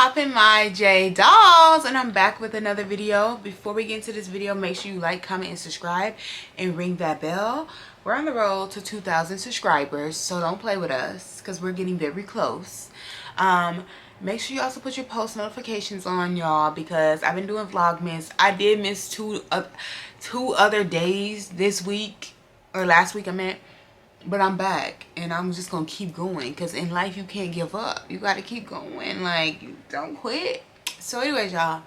popping, my J dolls, and I'm back with another video. Before we get into this video, make sure you like, comment, and subscribe and ring that bell. We're on the road to 2,000 subscribers, so don't play with us because we're getting very close. Make sure you also put your post notifications on, y'all, because I've been doing Vlogmas. I did miss two other days this week, or last week I meant. But I'm back, and I'm just gonna keep going, because in life you can't give up. You gotta keep going. Like, don't quit. So anyways, y'all,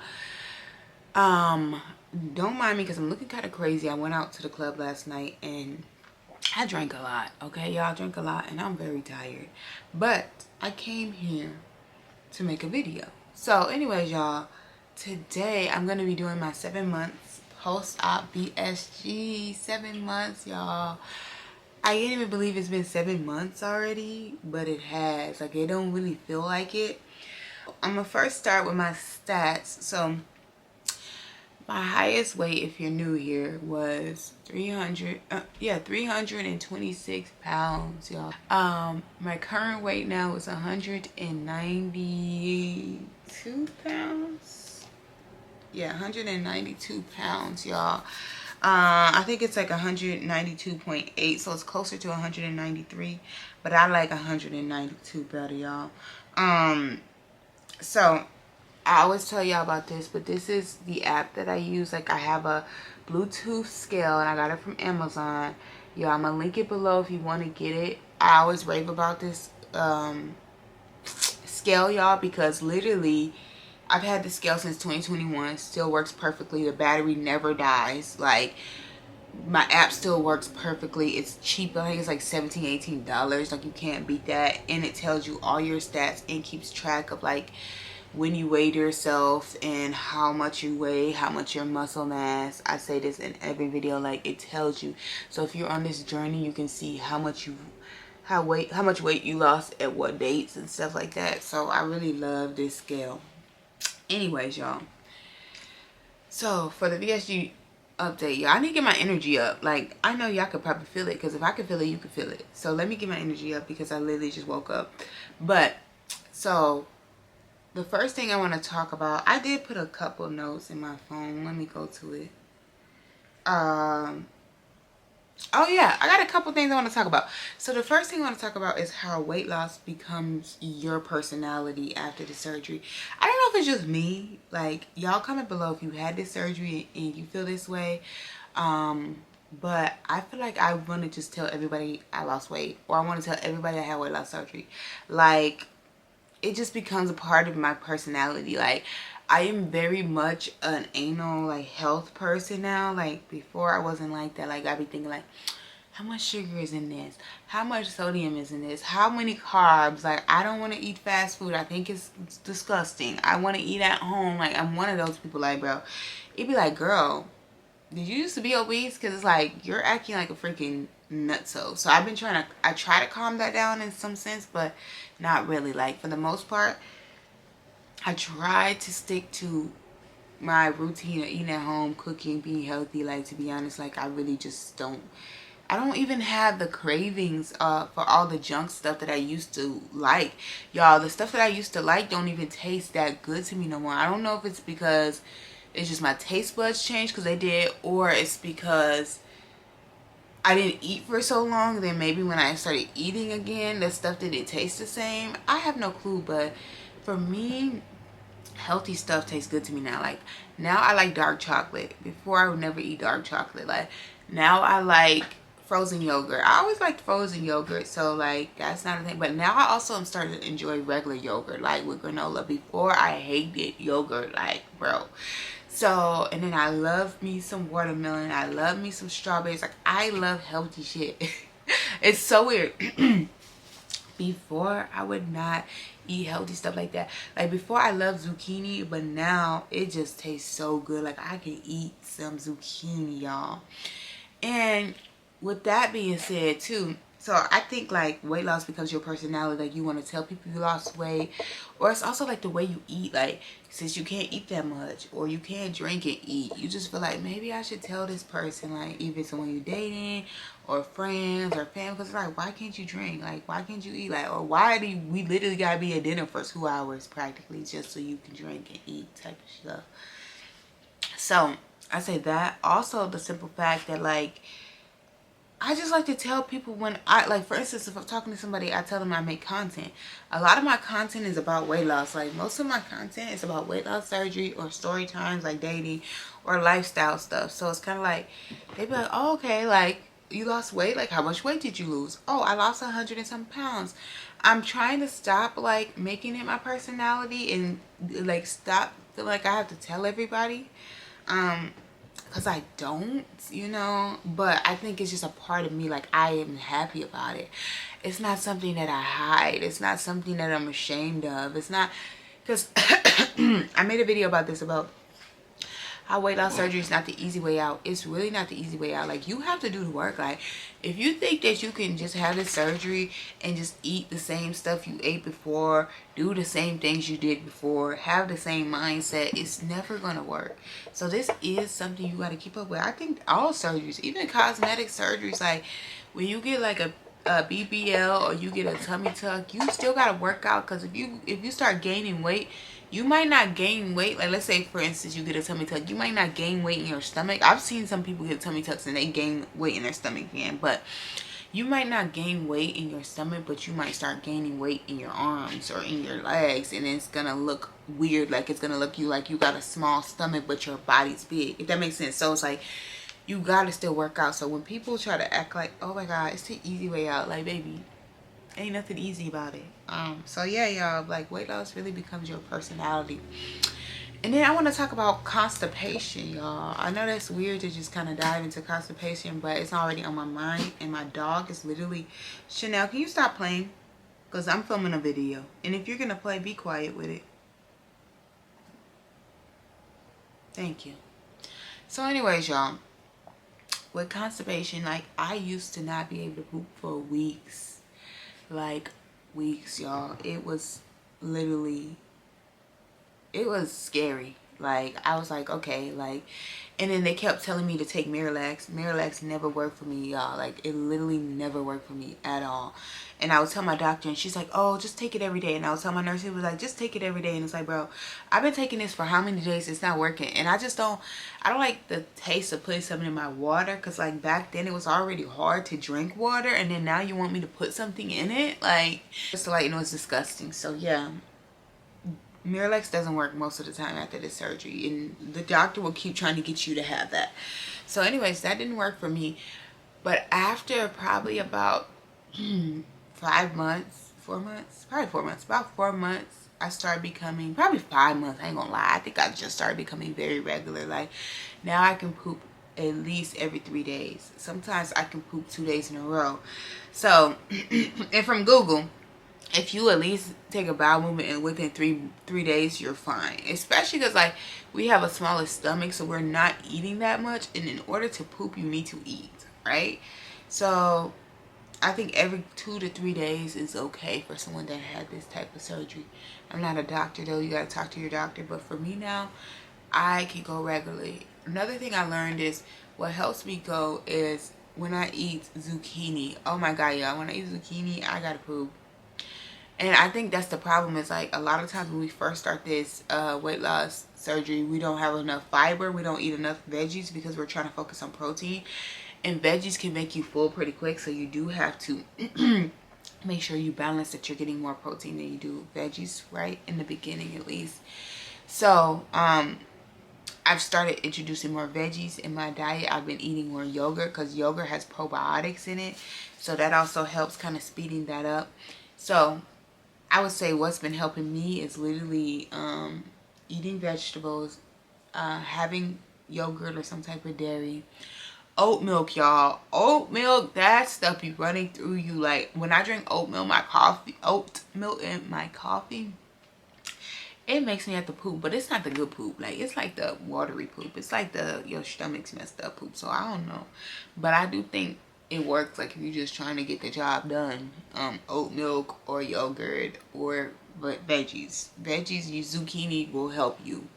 don't mind me because I'm looking kind of crazy. I went out to the club last night and I drank a lot. Okay, y'all, drank a lot, and I'm very tired, but I came here to make a video. So anyways, y'all, today I'm gonna be doing my 7 months post-op VSG. 7 months, y'all. I can't even believe it's been 7 months already, but it has. Like, it don't really feel like it. I'm gonna first start with my stats. So my highest weight, if you're new here, was 326 pounds, y'all. My current weight now is 192 pounds. Yeah, 192 pounds, y'all. I think it's like 192.8, so it's closer to 193, but I like 192 better, y'all. So I always tell y'all about this, but this is the app that I use. Like, I have a Bluetooth scale, and I got it from Amazon. Y'all, I'm gonna link it below if you want to get it. I always rave about this scale, y'all, because literally I've had the scale since 2021. Still works perfectly. The battery never dies. Like, my app still works perfectly. It's cheap. I think it's like $17, $18. Like, you can't beat that. And it tells you all your stats and keeps track of, like, when you weighed yourself and how much you weigh, how much your muscle mass. I say this in every video. Like, it tells you. So if you're on this journey, you can see how much weight you lost at what dates and stuff like that. So I really love this scale. Anyways, y'all, so for the VSG update, y'all, I need to get my energy up. Like, I know y'all could probably feel it, because if I could feel it, you could feel it. So let me get my energy up, because I literally just woke up. But so the first thing I want to talk about, I did put a couple notes in my phone. Let me go to it. Oh yeah, I got a couple things I want to talk about. So the first thing I want to talk about is how weight loss becomes your personality after the surgery. I don't know if it's just me. Like, y'all comment below if you had this surgery and you feel this way. But I feel like I want to just tell everybody I lost weight, or I want to tell everybody I had weight loss surgery. Like, it just becomes a part of my personality. Like, I am very much an anal, like, health person now. Like, before I wasn't like that. Like, I'd be thinking, like, how much sugar is in this? How much sodium is in this? How many carbs? Like, I don't want to eat fast food. I think it's disgusting. I want to eat at home. Like, I'm one of those people, like, bro. It'd be like, girl, did you used to be obese? Because it's like, you're acting like a freaking nutso. So I've been I try to calm that down in some sense, but not really. Like, for the most part, I try to stick to my routine of eating at home, cooking, being healthy. Like, to be honest, like, I really just I don't even have the cravings for all the junk stuff that I used to like. Y'all, the stuff that I used to like don't even taste that good to me no more. I don't know if it's because it's just my taste buds changed, because they did, or it's because I didn't eat for so long. Then maybe when I started eating again, the stuff didn't taste the same. I have no clue, but for me, healthy stuff tastes good to me now. Like, now I like dark chocolate. Before, I would never eat dark chocolate. Like, now I like frozen yogurt. I always liked frozen yogurt, so like, that's not a thing. But now I also am starting to enjoy regular yogurt, like with granola. Before, I hated yogurt, like, bro. So, and then I love me some watermelon. I love me some strawberries. Like, I love healthy shit. It's so weird. Before, I would not eat healthy stuff like that. Like, before, I loved zucchini, but now it just tastes so good. Like, I can eat some zucchini, y'all. And with that being said, too, So I think like weight loss becomes your personality. Like you want to tell people you lost weight, or it's also like the way you eat. Like since you can't eat that much, or you can't drink and eat, you just feel like maybe I should tell this person, like even someone you're dating, or friends, or family. Because like, why can't you drink? Like why can't you eat? Like, or why do we literally gotta be at dinner for 2 hours practically just so you can drink and eat type of stuff. So I say that. Also the simple fact that like, I just like to tell people when I, like, for instance, if I'm talking to somebody, I tell them I make content. A lot of my content is about weight loss. Like, most of my content is about weight loss surgery or story times, like dating or lifestyle stuff. So it's kind of like, they be like, oh, okay, like, you lost weight? Like, how much weight did you lose? Oh, I lost 100 and some pounds. I'm trying to stop, like, making it my personality and, like, stop feeling like I have to tell everybody. Because I don't, you know, but I think it's just a part of me. Like, I am happy about it. It's not something that I hide. It's not something that I'm ashamed of. It's not, because I made a video about this, about how weight loss surgery is not the easy way out. It's really not the easy way out. Like, you have to do the work. Like, if you think that you can just have this surgery and just eat the same stuff you ate before, do the same things you did before, have the same mindset, it's never going to work. So this is something you got to keep up with. I think all surgeries, even cosmetic surgeries, like when you get like a BBL or you get a tummy tuck, you still got to work out. Because if you start gaining weight, you might not gain weight. Like, let's say, for instance, you get a tummy tuck. You might not gain weight in your stomach. I've seen some people get tummy tucks and they gain weight in their stomach again. But you might not gain weight in your stomach, but you might start gaining weight in your arms or in your legs. And it's going to look weird. Like, it's going to look like you got a small stomach, but your body's big. If that makes sense. So it's like, you got to still work out. So when people try to act like, oh my God, it's the easy way out. Like, baby, ain't nothing easy about it. So yeah, y'all, like, weight loss really becomes your personality. And then I want to talk about constipation, y'all. I know that's weird to just kind of dive into constipation, but it's already on my mind. And my dog is literally, Chanel, can you stop playing? Because I'm filming a video. And if you're going to play, be quiet with it. Thank you. So anyways, y'all, with constipation, like, I used to not be able to poop for weeks. Like, weeks, y'all. It was literally, it was scary. Like, I was like, okay, like, and then they kept telling me to take Miralax. Miralax never worked for me, y'all. Like, it literally never worked for me at all. And I would tell my doctor, and she's like, oh, just take it every day. And I would tell my nurse, he was like, just take it every day. And it's like, bro, I've been taking this for how many days? It's not working. And I don't like the taste of putting something in my water. Because, like, back then it was already hard to drink water. And then now you want me to put something in it? Like, just like, you know, it's disgusting. So, yeah. Miralax doesn't work most of the time after the surgery. And the doctor will keep trying to get you to have that. So, anyways, that didn't work for me. But after probably about 5 months, 4 months, probably 4 months, about 4 months, I started becoming, probably 5 months, I ain't gonna lie, I think I just started becoming very regular. Like, now I can poop at least every 3 days. Sometimes I can poop 2 days in a row. So, and from Google, if you at least take a bowel movement and within three days, you're fine. Especially because, like, we have a smaller stomach, so we're not eating that much. And in order to poop, you need to eat, right? So I think every 2 to 3 days is okay for someone that had this type of surgery. I'm not a doctor, though. You got to talk to your doctor. But for me now, I can go regularly. Another thing I learned is what helps me go is when I eat zucchini. Oh my God, y'all. When I eat zucchini, I got to poop. And I think that's the problem, is like a lot of times when we first start this weight loss surgery, we don't have enough fiber. We don't eat enough veggies because we're trying to focus on protein. And veggies can make you full pretty quick. So you do have to make sure you balance that you're getting more protein than you do veggies, right? In the beginning, at least. So I've started introducing more veggies in my diet. I've been eating more yogurt because yogurt has probiotics in it. So that also helps kind of speeding that up. So I would say what's been helping me is literally eating vegetables, having yogurt or some type of dairy. Oat milk, y'all. Oat milk, that stuff be running through you. Like, when I drink oat milk in my coffee, it makes me have to poop. But it's not the good poop. Like, it's like the watery poop. It's like your stomach's messed up poop. So I don't know. But I do think it works like if you're just trying to get the job done. Oat milk or yogurt or veggies. You zucchini will help you.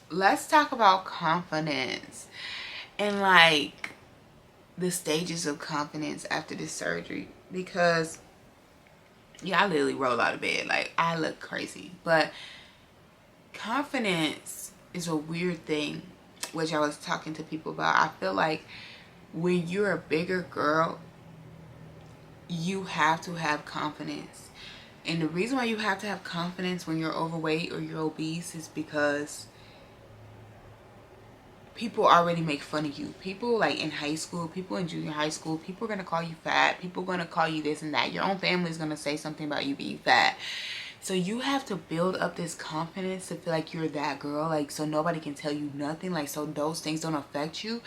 Let's talk about confidence and like the stages of confidence after the surgery, because yeah, I literally roll out of bed like I look crazy. But confidence is a weird thing, which I was talking to people about. I feel like when you're a bigger girl, you have to have confidence. And the reason why you have to have confidence when you're overweight or you're obese is because people already make fun of you. People like in high school, people in junior high school, people are going to call you fat. People are going to call you this and that. Your own family is going to say something about you being fat. So you have to build up this confidence to feel like you're that girl, like, so nobody can tell you nothing, like, so those things don't affect you.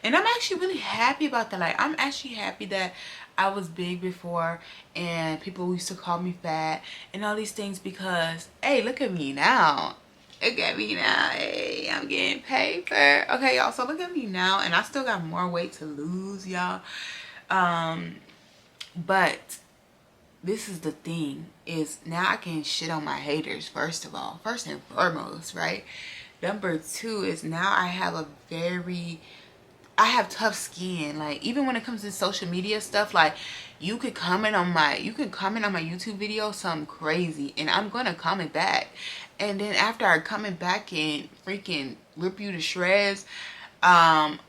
And I'm actually really happy about that. Like, I'm actually happy that I was big before and people used to call me fat and all these things, because, hey, look at me now. Look at me now. Hey, I'm getting paper. Okay, y'all, so look at me now, and I still got more weight to lose, y'all. But this is the thing, is now I can shit on my haters, first of all, first and foremost, right? Number two is now I have tough skin. Like, even when it comes to social media stuff, like, you can comment on my YouTube video something crazy and I'm gonna comment back. And then after I comment back and freaking rip you to shreds, I'm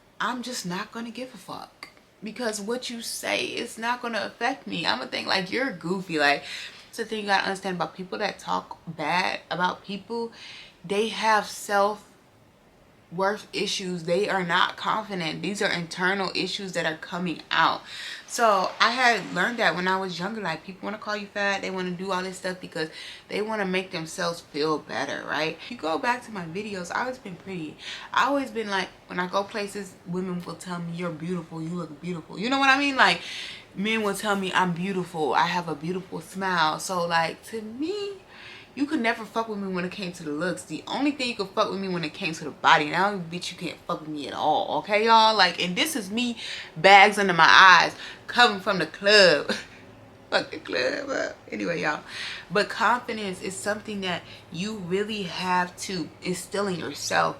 just not gonna give a fuck. Because what you say is not going to affect me. I'm going to think like, you're goofy. Like, it's the thing you got to understand about people that talk bad about people. They have self-worth issues. They are not confident. These are internal issues that are coming out. So I had learned that when I was younger. Like, people want to call you fat. They want to do all this stuff because they want to make themselves feel better, right? If you go back to my videos, I always been pretty. I always been like, when I go places, women will tell me, you're beautiful, you look beautiful. You know what I mean? Like, men will tell me I'm beautiful, I have a beautiful smile. So like, to me, you could never fuck with me when it came to the looks. The only thing you could fuck with me when it came to the body. Now, bitch, you can't fuck with me at all. Okay, y'all? Like, and this is me, bags under my eyes, coming from the club. Fuck the club up. Anyway, y'all. But confidence is something that you really have to instill in yourself.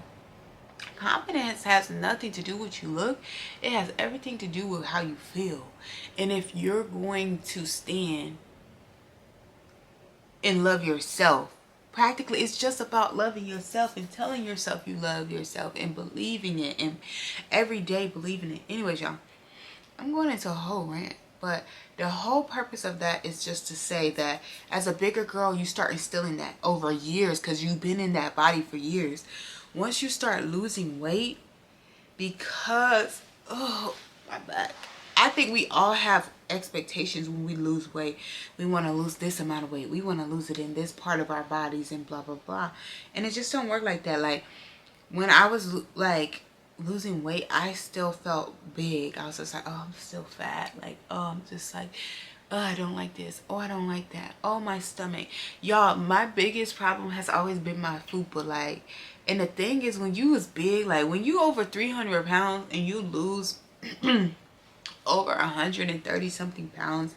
Confidence has nothing to do with what you look. It has everything to do with how you feel. And if you're going to stand and love yourself, practically it's just about loving yourself and telling yourself you love yourself and believing it, and every day believing it. Anyways, y'all, I'm going into a whole rant, but the whole purpose of that is just to say that as a bigger girl, you start instilling that over years, because you've been in that body for years. Once you start losing weight, because, oh, my back, I think we all have expectations when we lose weight. We want to lose this amount of weight. We want to lose it in this part of our bodies and blah, blah, blah. And it just don't work like that. Like, when I was, like, losing weight, I still felt big. I was just like, oh, I'm still fat. Like, oh, I'm just like, oh, I don't like this. Oh, I don't like that. Oh, my stomach. Y'all, my biggest problem has always been my fupa. Like, and the thing is, when you was big, like, when you over 300 pounds and you lose over 130 something pounds,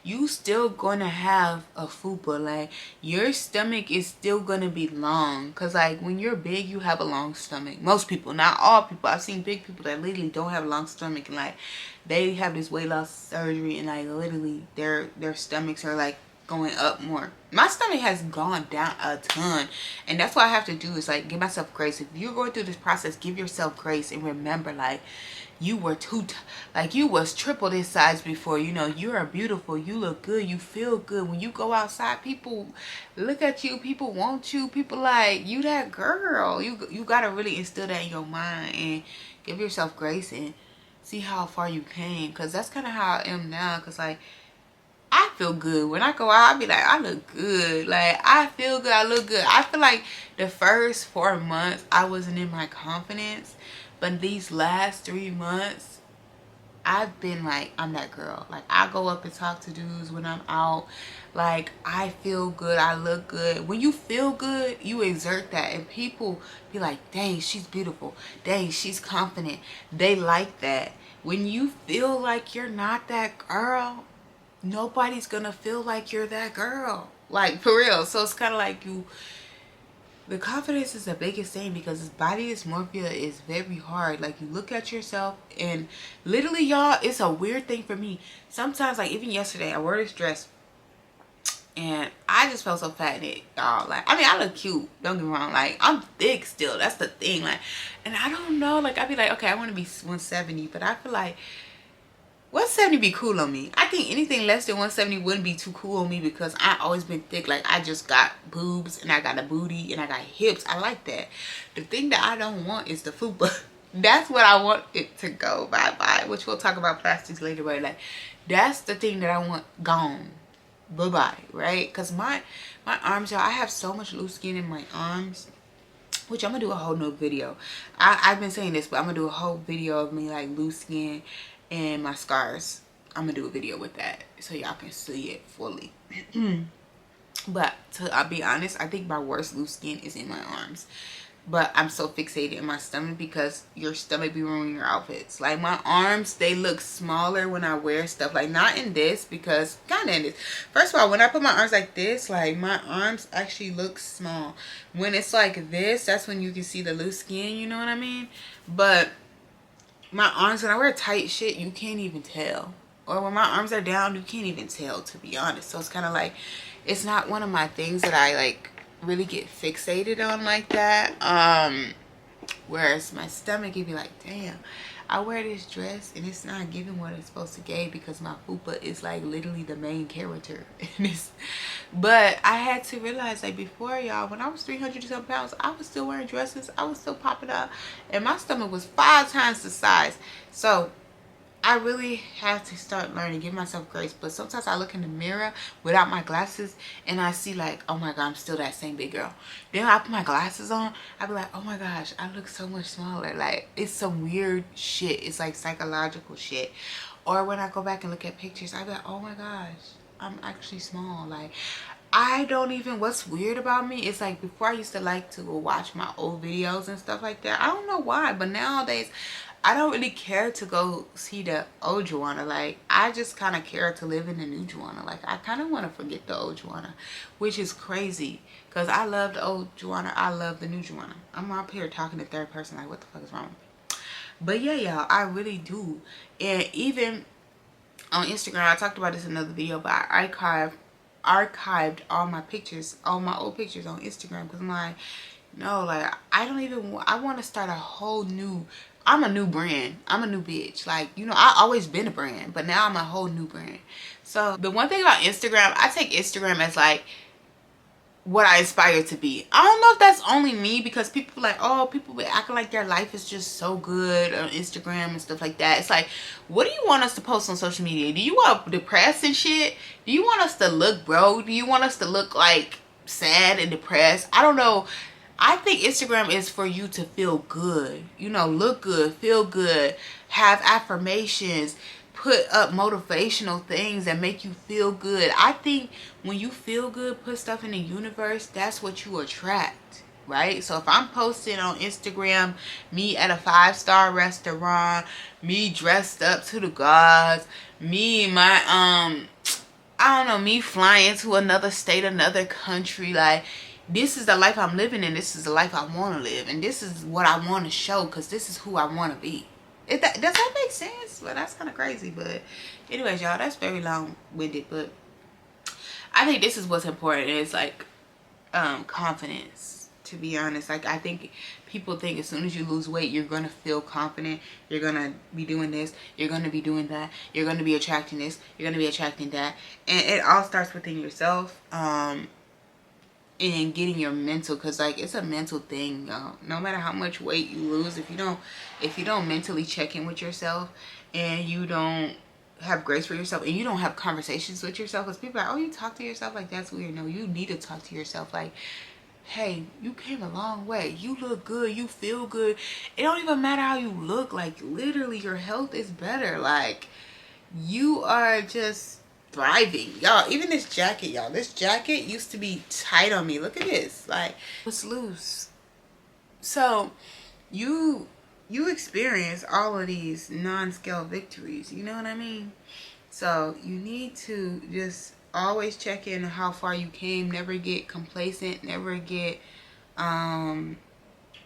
you still gonna have a fupa. Like, your stomach is still gonna be long, because like, when you're big, you have a long stomach. Most people, not all people. I've seen big people that literally don't have a long stomach, and like, they have this weight loss surgery and like, literally their stomachs are like going up more. My stomach has gone down a ton, and that's what I have to do, is like, give myself grace. If you're going through this process, give yourself grace and remember, like, you were like, you was triple this size before. You know, you are beautiful, you look good, you feel good. When you go outside, people look at you, people want you, people like, you that girl. You gotta really instill that in your mind and give yourself grace and see how far you came, because that's kind of how I am now. Because like, I feel good when I go out. I be like, I look good. Like, I feel good, I look good. I feel like the first 4 months I wasn't in my confidence, but these last 3 months I've been like, I'm that girl. Like, I go up and talk to dudes when I'm out. Like, I feel good, I look good. When you feel good, you exert that, and people be like, dang, she's beautiful, dang, she's confident. They like that. when you feel like you're not that girl, nobody's gonna feel like you're that girl. Like, for real. So it's kind of like the confidence is the biggest thing, because body dysmorphia is very hard. Like, you look at yourself and literally, y'all, it's a weird thing for me. Sometimes, like, even yesterday, I wore this dress and I just felt so fat in it, y'all. Like, I mean, I look cute, don't get me wrong. Like, I'm thick still, that's the thing. Like, and I don't know, like, I'd be like, okay, I want to be 170, but I feel like 170 be cool on me. I think anything less than 170 wouldn't be too cool on me, because I always been thick. Like, I just got boobs and I got a booty and I got hips. I like that. The thing that I don't want is the fupa. That's what I want it to go bye-bye, which we'll talk about plastics later, but like, that's the thing that I want gone. Bye-bye, right? Because my arms, y'all, I have so much loose skin in my arms, which I'm gonna do a whole new video. I've been saying this, but I'm gonna do a whole video of me like loose skin and my scars. I'm gonna do a video with that so y'all can see it fully. But I'll be honest, I think my worst loose skin is in my arms. But I'm so fixated in my stomach, because your stomach be ruining your outfits. Like, my arms, they look smaller when I wear stuff. Like, not in this, because kind of in this. First of all, when I put my arms like this, like, my arms actually look small. When it's like this, that's when you can see the loose skin, you know what I mean? But my arms, when I wear tight shit, you can't even tell. Or when my arms are down, you can't even tell, to be honest. So it's kind of like, it's not one of my things that I like really get fixated on like that. Whereas my stomach, it'd be like, damn, I wear this dress and it's not giving what it's supposed to give, because my fupa is like literally the main character in this. But I had to realize, like, before, y'all, when I was 300 some pounds, I was still wearing dresses, I was still popping up, and my stomach was 5 times the size. So I really have to start learning, give myself grace. But sometimes I look in the mirror without my glasses and I see like, oh my God, I'm still that same big girl. Then I put my glasses on, I be like, oh my gosh, I look so much smaller. Like, it's some weird shit. It's like psychological shit. Or when I go back and look at pictures, I be like, oh my gosh, I'm actually small. Like, I don't even, what's weird about me is like, before I used to like to go watch my old videos and stuff like that. I don't know why, but nowadays I don't really care to go see the old Joanna. Like, I just kind of care to live in the new Joanna. Like, I kind of want to forget the old Joanna, which is crazy, because I love the old Joanna, I love the new Joanna. I'm up here talking to third person, like, what the fuck is wrong with me? But yeah, y'all, I really do. And even on Instagram, I talked about this in another video, but I archived all my pictures, all my old pictures on Instagram, because I'm like, no, like, I don't even, I want to start a whole new, I'm a new brand, I'm a new bitch. Like, you know, I always been a brand, but now I'm a whole new brand. So the one thing about Instagram, I take Instagram as like what I aspire to be. I don't know if that's only me, because people like, oh, people be acting like their life is just so good on Instagram and stuff like that. It's like, what do you want us to post on social media? Do you want depressed and shit? Do you want us to look broke? Do you want us to look like sad and depressed? I don't know. I think Instagram is for you to feel good, you know, look good, feel good, have affirmations, put up motivational things that make you feel good. I think when you feel good, put stuff in the universe, that's what you attract, right? So if I'm posting on Instagram me at a 5-star restaurant, me dressed up to the gods, me, my I don't know, me flying to another state, another country, like, this is the life I'm living in. This is the life I want to live. And this is what I want to show, because this is who I want to be. Does that make sense? Well, that's kind of crazy. But anyways, y'all, that's very long-winded. But I think this is what's important. It's like confidence, to be honest. Like, I think people think as soon as you lose weight, you're going to feel confident. You're going to be doing this. You're going to be doing that. You're going to be attracting this. You're going to be attracting that. And it all starts within yourself. And getting your mental, because like, it's a mental thing, y'all. No matter how much weight you lose, if you don't mentally check in with yourself, and you don't have grace for yourself, and you don't have conversations with yourself, because people are like, oh, you talk to yourself, like, that's weird. No, you need to talk to yourself like, hey, you came a long way, you look good, you feel good. It don't even matter how you look, like, literally your health is better. Like, you are just thriving, y'all. Even this jacket, y'all, this jacket used to be tight on me. Look at this, like, it's loose. So you you experience all of these non-scale victories. You know what I mean? So you need to just always check in on how far you came. Never get complacent. Never get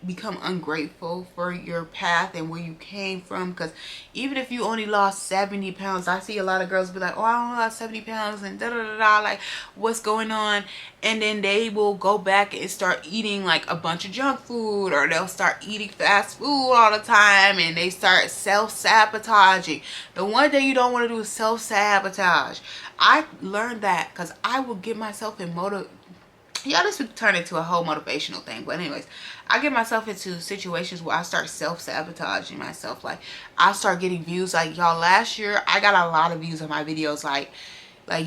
become ungrateful for your path and where you came from. Because even if you only lost 70 pounds, I see a lot of girls be like, oh, I only lost 70 pounds and da da da da, like, what's going on? And then they will go back and start eating like a bunch of junk food, or they'll start eating fast food all the time, and they start self-sabotaging. The one thing you don't want to do is self-sabotage. I learned that because I will get myself in yeah, this would turn into a whole motivational thing. But anyways, I get myself into situations where I start self-sabotaging myself. Like, I start getting views. Like, y'all, last year, I got a lot of views on my videos. Like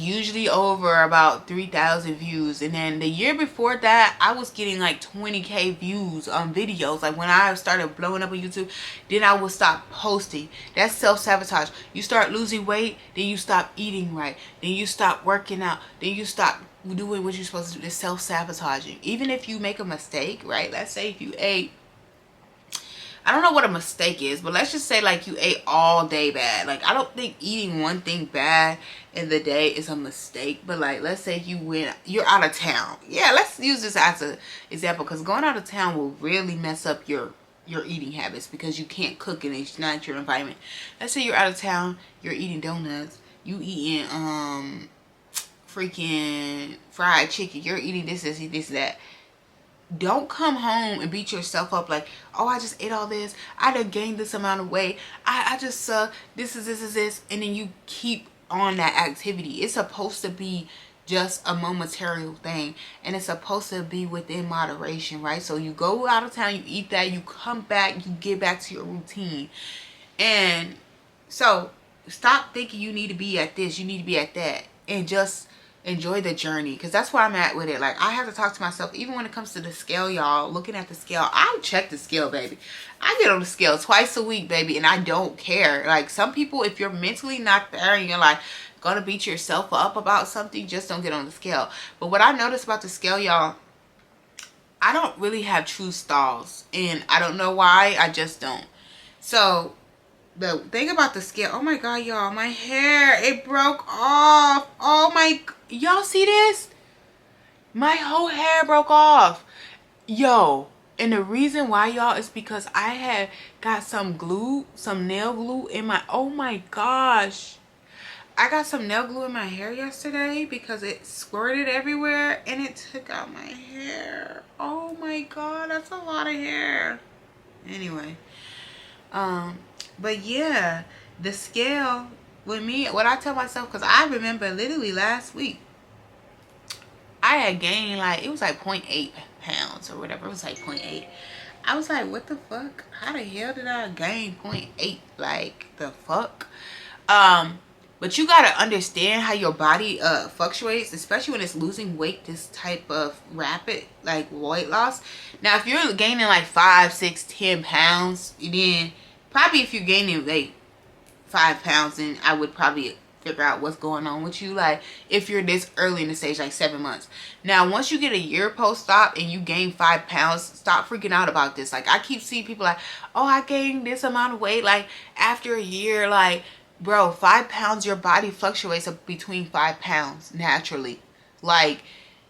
usually over about 3,000 views. And then the year before that, I was getting like 20K views on videos. Like, when I started blowing up on YouTube, then I would stop posting. That's self-sabotage. You start losing weight, then you stop eating right. Then you stop working out. Then you stop doing what you're supposed to do. It's self-sabotaging. Even if you make a mistake, right? Let's say if you ate, I don't know what a mistake is, but let's just say like you ate all day bad. Like, I don't think eating one thing bad in the day is a mistake. But like, let's say you're out of town. Yeah, let's use this as an example, because going out of town will really mess up your eating habits, because you can't cook and it's not your environment. Let's say you're out of town, you're eating donuts, you eating freaking fried chicken, you're eating this, that. Don't come home and beat yourself up like, oh, I just ate all this, I done gained this amount of weight, I just this is this, and then you keep on that activity. It's supposed to be just a momentary thing, and it's supposed to be within moderation, right? So you go out of town, you eat that, you come back, you get back to your routine. And so stop thinking you need to be at this, you need to be at that, and just enjoy the journey, because that's where I'm at with it. Like, I have to talk to myself, even when it comes to the scale, y'all. Looking at the scale, I check the scale, baby. I get on the scale twice a week, baby, and I don't care. Like, some people, if you're mentally not there and you're like gonna beat yourself up about something, just don't get on the scale. But what I noticed about the scale, y'all, I don't really have true stalls, and I don't know why, I just don't. So the thing about the scale, oh my god, y'all, my hair, it broke off. Oh my, y'all see this? My whole hair broke off, yo. And the reason why, y'all, is because I had got some glue, some nail glue in my, oh my gosh, I got some nail glue in my hair yesterday because it squirted everywhere and it took out my hair. Oh my god, that's a lot of hair. Anyway, but yeah, the scale with me, what I tell myself, because I remember literally last week, I had gained like, it was like 0.8 pounds or whatever. It was like 0.8. I was like, what the fuck? How the hell did I gain 0.8? Like, the fuck? But you gotta understand how your body fluctuates, especially when it's losing weight, this type of rapid like weight loss. Now, if you're gaining like 5, 6, 10 pounds, then probably if you're gaining like 5 pounds, then I would probably figure out what's going on with you. Like, if you're this early in the stage, like 7 months. Now, once you get a year post-op and you gain 5 pounds, stop freaking out about this. Like, I keep seeing people like, oh, I gained this amount of weight like after a year. Like, bro, 5 pounds, your body fluctuates between 5 pounds naturally. Like,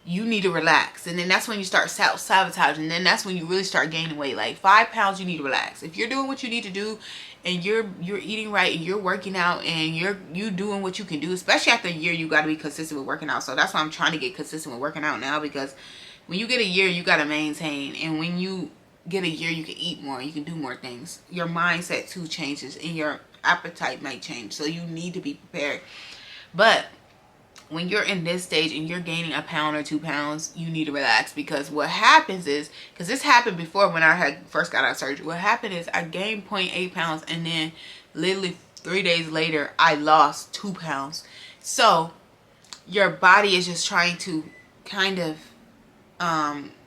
you need to relax. And then that's when you start self-sabotaging. And then that's when you really start gaining weight. Like, 5 pounds, you need to relax. If you're doing what you need to do, and you're eating right, and you're working out, and you doing what you can do, especially after a year, you got to be consistent with working out. So that's why I'm trying to get consistent with working out now, because when you get a year, you got to maintain. And when you get a year, you can eat more, you can do more things. Your mindset too changes, and your appetite might change. So you need to be prepared. But when you're in this stage and you're gaining a pound or 2 pounds, you need to relax. Because what happens is, because this happened before when I had first got out of surgery, what happened is I gained 0.8 pounds, and then literally 3 days later I lost 2 pounds. So your body is just trying to kind of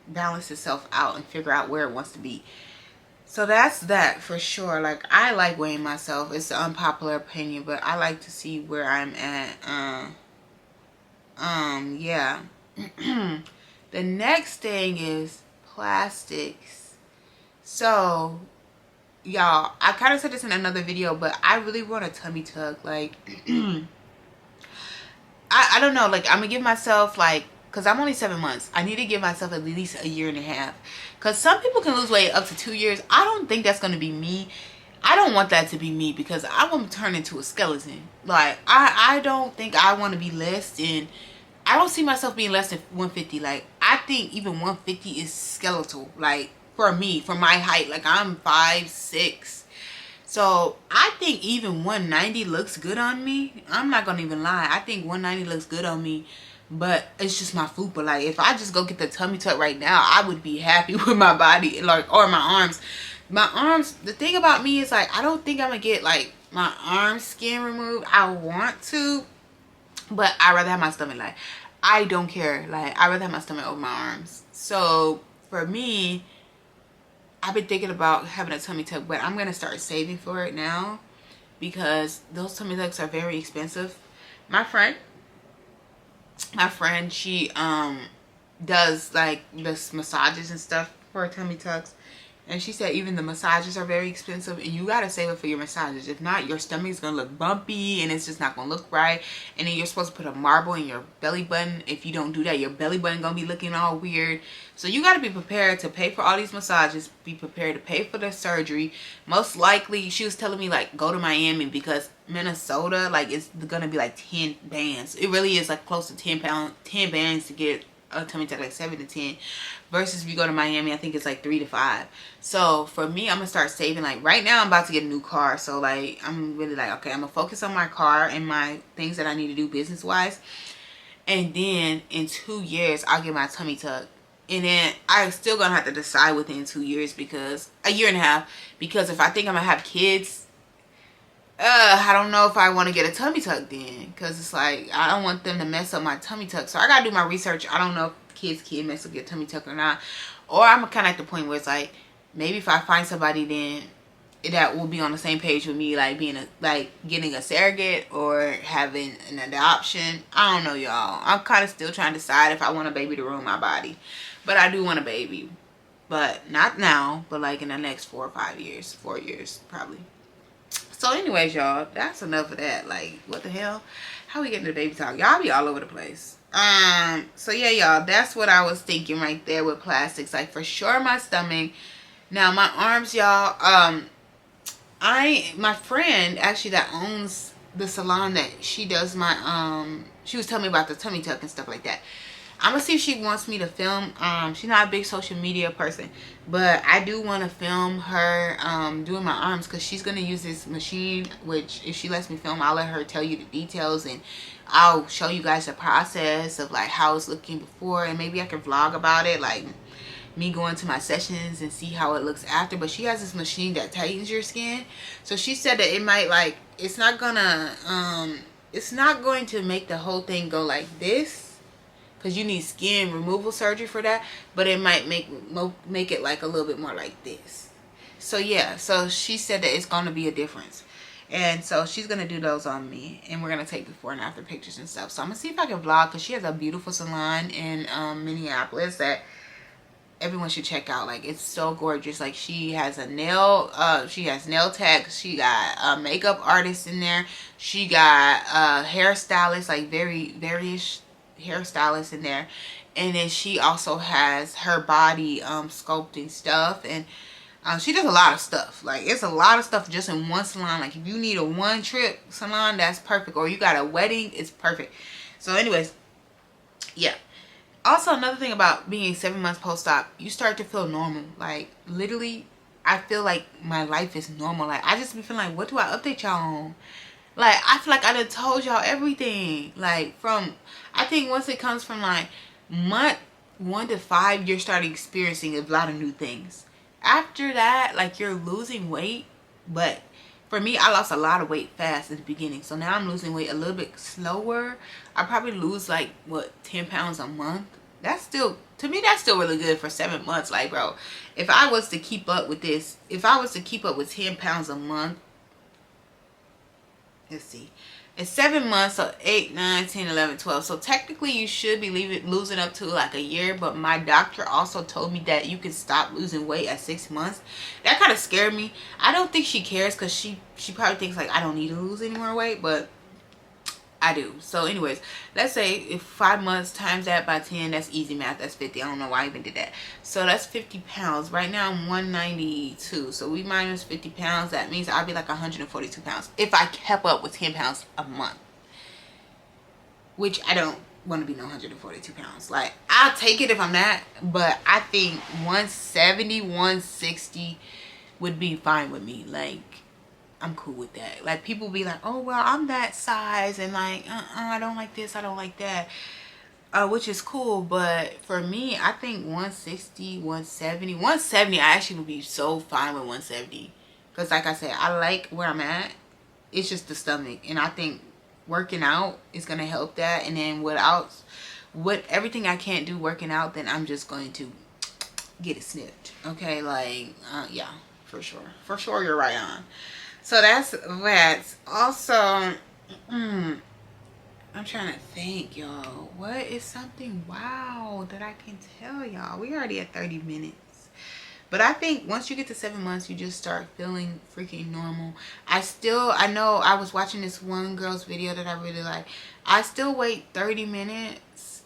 balance itself out and figure out where it wants to be. So that's that for sure. Like, I like weighing myself. It's an unpopular opinion, but I like to see where I'm at. Yeah. The next thing is plastics. So y'all, I kind of said this in another video, but I really want a tummy tuck. Like, I don't know. Like, I'm gonna give myself, like, because I'm only 7 months. I need to give myself at least a year and a half. Because some people can lose weight up to 2 years. I don't think that's going to be me. I don't want that to be me because I want to turn into a skeleton. Like, I don't think I want to be less than... I don't see myself being less than 150. Like, I think even 150 is skeletal. Like, for me, for my height. Like, I'm 5'6". So, I think even 190 looks good on me. I'm not going to even lie. I think 190 looks good on me. But it's just my fupa. Like, if I just go get the tummy tuck right now, I would be happy with my body. Like, or my arms. My arms, the thing about me is, like, I don't think I'm going to get, like, my arm skin removed. I want to. But I'd rather have my stomach. Like, I don't care. Like, I'd rather have my stomach over my arms. So, for me... I've been thinking about having a tummy tuck, but I'm going to start saving for it now because those tummy tucks are very expensive. My friend, she does like this massages and stuff for tummy tucks. And she said even the massages are very expensive and you got to save it for your massages. If not, your stomach's going to look bumpy and it's just not going to look right. And then you're supposed to put a marble in your belly button. If you don't do that, your belly button going to be looking all weird. So you got to be prepared to pay for all these massages. Be prepared to pay for the surgery. Most likely, she was telling me like go to Miami because Minnesota, like it's going to be like 10 bands. It really is like close to 10 bands to get a tummy tuck, like 7 to 10. Versus if you go to Miami, I think it's like 3 to 5. So for me, I'm gonna start saving. Like right now, I'm about to get a new car. So like I'm really like, okay, I'm gonna focus on my car and my things that I need to do business wise. And then in 2 years, I'll get my tummy tuck. And then I'm still gonna have to decide within 2 years because a year and a half. Because if I think I'm gonna have kids, I don't know if I want to get a tummy tuck then. Because it's like I don't want them to mess up my tummy tuck. So I gotta do my research. I don't know if kid mess up your tummy tuck or not. Or I'm kind of at the point where it's like maybe if I find somebody then that will be on the same page with me, like being getting a surrogate or having an adoption. I don't know, y'all. I'm kind of still trying to decide if I want a baby to ruin my body. But I do want a baby. But not now, but like in the next 4 or 5 years. 4 years probably. So anyways, y'all, that's enough of that. Like, what the hell? How we getting to baby talk? Y'all be all over the place. So yeah, y'all, that's what I was thinking right there with plastics. Like for sure my stomach. Now my arms, y'all, my friend actually that owns the salon that she does my she was telling me about the tummy tuck and stuff like that. I'm gonna see if she wants me to film. She's not a big social media person, but I do want to film her doing my arms because she's gonna use this machine, which if she lets me film, I'll let her tell you the details and I'll show you guys the process of like how it's looking before, and maybe I can vlog about it, like me going to my sessions and see how it looks after. But she has this machine that tightens your skin, so she said that it might like it's not going to make the whole thing go like this because you need skin removal surgery for that, but it might make it like a little bit more like this. So yeah, so she said that it's going to be a difference. And so she's going to do those on me. And we're going to take before and after pictures and stuff. So I'm going to see if I can vlog. Because she has a beautiful salon in Minneapolis that everyone should check out. Like, it's so gorgeous. Like, she has a nail techs. She got a makeup artist in there. She got a hairstylist. Like, various hairstylists in there. And then she also has her body sculpting stuff. And she does a lot of stuff. Like, it's a lot of stuff just in one salon. Like, if you need a one-trip salon, that's perfect. Or you got a wedding, it's perfect. So, anyways, yeah. Also, another thing about being 7 months post-op, you start to feel normal. Like, literally, I feel like my life is normal. Like, I just be feeling like, what do I update y'all on? Like, I feel like I done told y'all everything. Like, I think once it comes from, like, month 1 to 5, you're starting experiencing a lot of new things. After that, like, you're losing weight, but for me, I lost a lot of weight fast in the beginning. So now I'm losing weight a little bit slower. I probably lose like, what, 10 pounds a month. That's still, to me, that's still really good for 7 months. Like, bro, if I was to keep up with this, if I was to keep up with 10 pounds a month, let's see. It's 7 months, so 8, 9, 10, 11, 12. So technically you should be losing up to like a year. But my doctor also told me that you can stop losing weight at 6 months. That kind of scared me. I don't think she cares because she probably thinks like I don't need to lose any more weight. But I do. So anyways, let's say if 5 months times that by 10, that's easy math. That's 50. I don't know why I even did that. So that's 50 pounds. Right now I'm 192. So we minus 50 pounds. That means I'll be like 142 pounds if I kept up with 10 pounds a month. Which I don't want to be no 142 pounds. Like, I'll take it if I'm not. But I think 170, 160 would be fine with me. Like, I'm cool with that. Like, people be like, oh, well, I'm that size, and like, I don't like this, I don't like that, which is cool. But for me, I think 160, 170, 170, I actually would be so fine with 170. Because like I said, I like where I'm at. It's just the stomach. And I think working out is going to help that. And then everything I can't do working out, then I'm just going to get it snipped. Okay, like, yeah, for sure. For sure, you're right on. So that's that. Also, I'm trying to think, y'all. What is something wow that I can tell y'all? We already at 30 minutes. But I think once you get to 7 months, you just start feeling freaking normal. I know I was watching this one girl's video that I really like. I still wait 30 minutes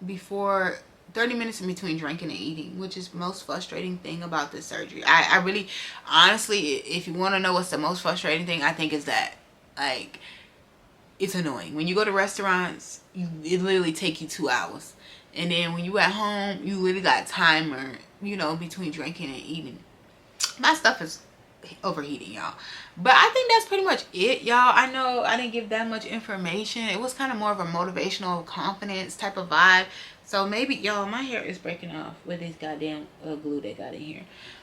before... 30 minutes in between drinking and eating, which is the most frustrating thing about this surgery. I really, honestly, if you want to know what's the most frustrating thing, I think is that, like, it's annoying. When you go to restaurants, it literally take you 2 hours. And then when you at home, you really got timer, you know, between drinking and eating. My stuff is overheating, y'all. But I think that's pretty much it, y'all. I know I didn't give that much information. It was kind of more of a motivational confidence type of vibe. So maybe, y'all, my hair is breaking off with this goddamn glue they got in here.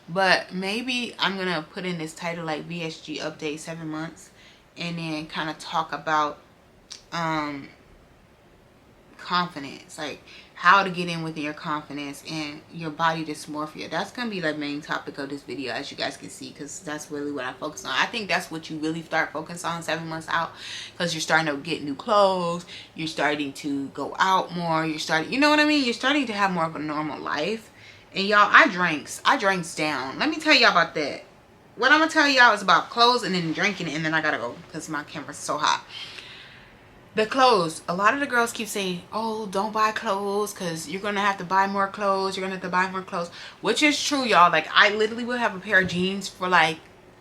But maybe I'm going to put in this title like VSG update 7 months. And then kind of talk about confidence. Like how to get in with your confidence and your body dysmorphia. That's going to be the main topic of this video, as you guys can see. Because that's really what I focus on. I think that's what you really start focusing on 7 months out. Because you're starting to get new clothes. You're starting to go out more. You're starting, you know what I mean? You're starting to have more of a normal life. And y'all, I drinks down. Let me tell y'all about that. What I'm going to tell y'all is about clothes and then drinking. And then I got to go because my camera's so hot. The clothes. A lot of the girls keep saying, oh, don't buy clothes because you're going to have to buy more clothes. You're going to have to buy more clothes. Which is true, y'all. Like, I literally will have a pair of jeans for like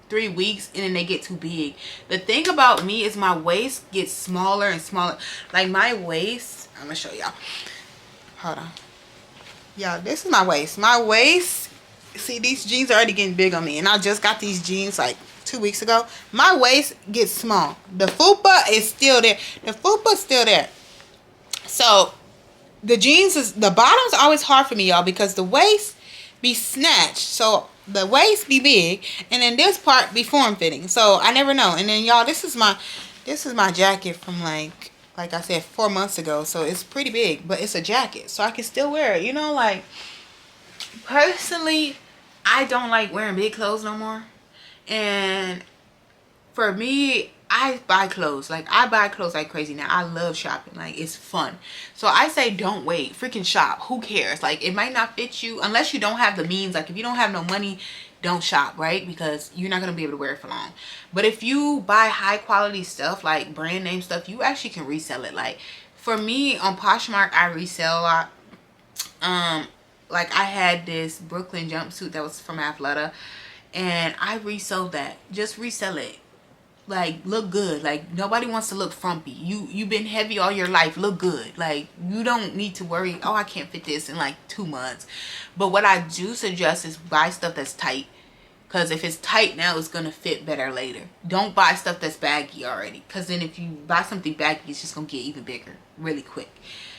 3 weeks and then they get too big. The thing about me is my waist gets smaller and smaller. Like, my waist, I'm going to show y'all. Hold on. Y'all, this is my waist. My waist, see, these jeans are already getting big on me. And I just got these jeans like 2 weeks ago. My waist gets small. The fupa is still there. The fupa is still there. So the jeans is, the bottom's always hard for me, y'all, because the waist be snatched. So the waist be big and then this part be form fitting. So I never know. And then y'all, this is my jacket from like I said 4 months ago. So it's pretty big, but it's a jacket. So I can still wear it. You know, like personally, I don't like wearing big clothes no more. And for me, I buy clothes. Like, I buy clothes like crazy now. I love shopping. Like, it's fun. So I say don't wait. Freaking shop. Who cares? Like, it might not fit you unless you don't have the means. Like, if you don't have no money, don't shop, right? Because you're not going to be able to wear it for long. But if you buy high quality stuff, like brand name stuff, you actually can resell it. Like, for me, on Poshmark, I resell a lot. Like, I had this Brooklyn jumpsuit that was from Athleta. And I resold that. Just resell it. Like, look good. Like, nobody wants to look frumpy. You've been heavy all your life. Look good. Like, you don't need to worry, oh, I can't fit this in like 2 months. But what I do suggest is buy stuff that's tight. Because if it's tight now, it's going to fit better later. Don't buy stuff that's baggy already. Because then if you buy something baggy, it's just going to get even bigger really quick.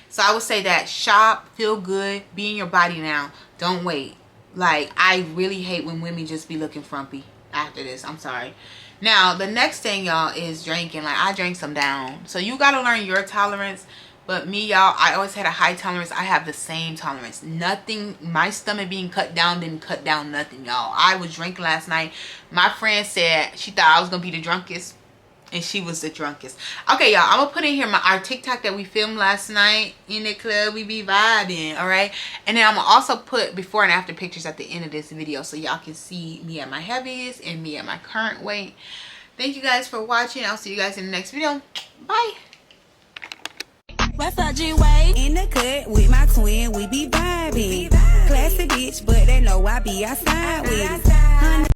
So I would say that shop, feel good, be in your body now. Don't wait. Like, I really hate when women just be looking frumpy after this. I'm sorry. Now, the next thing, y'all, is drinking. Like, I drank some down. So you got to learn your tolerance. But me, y'all, I always had a high tolerance. I have the same tolerance. Nothing, my stomach being cut down didn't cut down nothing, y'all. I was drinking last night. My friend said she thought I was going to be the drunkest. and she was the drunkest. Okay, y'all, I'm gonna put in here our TikTok that we filmed last night in the club. We be vibing, all right? And then I'm gonna also put before and after pictures at the end of this video so y'all can see me at my heaviest and me at my current weight. Thank you guys for watching. I'll see you guys in the next video. Bye. VSG way in the cut with my twin, we be vibing. Classy bitch, but they know I be outside with it.